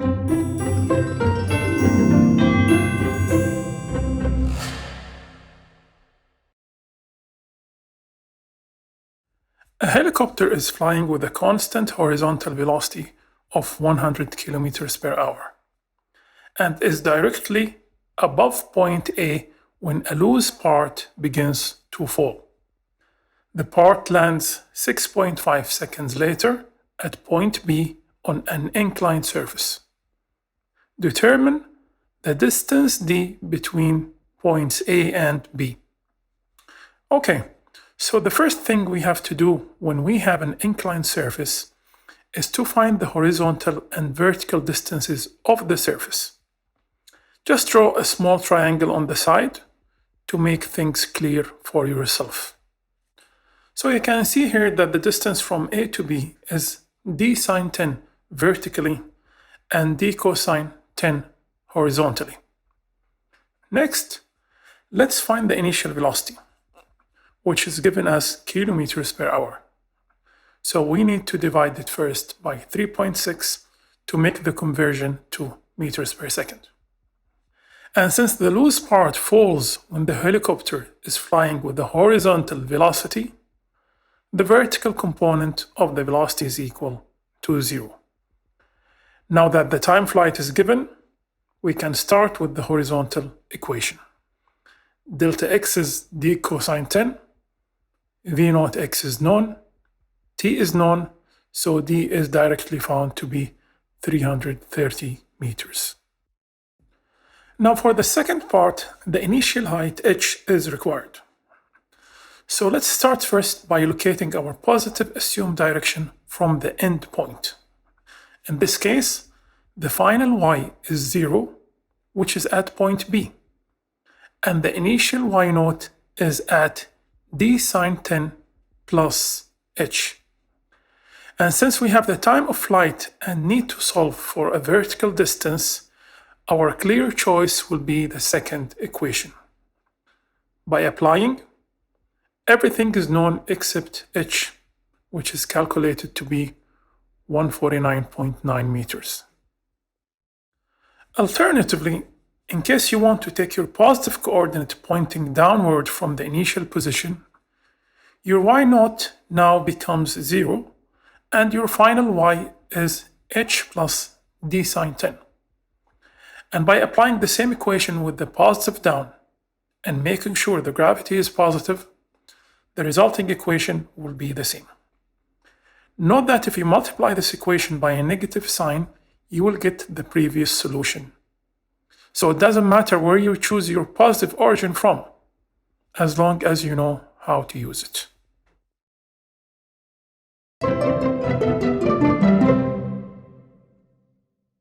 A helicopter is flying with a constant horizontal velocity of 100 kilometers per hour and is directly above point A when a loose part begins to fall. The part lands 6.5 seconds later at point B on an inclined surface. Determine the distance d between points A and B. Okay, so the first thing we have to do when we have an inclined surface is to find the horizontal and vertical distances of the surface. Just draw a small triangle on the side to make things clear for yourself. So you can see here that the distance from A to B is d sine 10 vertically and d cosine 10 horizontally. Next, let's find the initial velocity, which is given as kilometers per hour. So we need to divide it first by 3.6 to make the conversion to meters per second. And since the loose part falls when the helicopter is flying with the horizontal velocity, the vertical component of the velocity is equal to 0. Now that the time flight is given, we can start with the horizontal equation. Delta x is d cosine 10, v naught x is known, t is known, so d is directly found to be 330 meters. Now for the second part, the initial height h is required. So let's start first by locating our positive assumed direction from the end point. In this case, the final y is 0, which is at point B, and the initial y naught is at d sine 10 plus h. And since we have the time of flight and need to solve for a vertical distance, our clear choice will be the second equation. By applying, everything is known except h, which is calculated to be 149.9 meters. Alternatively, in case you want to take your positive coordinate pointing downward from the initial position, your y naught now becomes 0, and your final y is h plus d sine 10. And by applying the same equation with the positive down and making sure the gravity is positive, the resulting equation will be the same. Note that if you multiply this equation by a negative sign, you will get the previous solution. So it doesn't matter where you choose your positive origin from, as long as you know how to use it.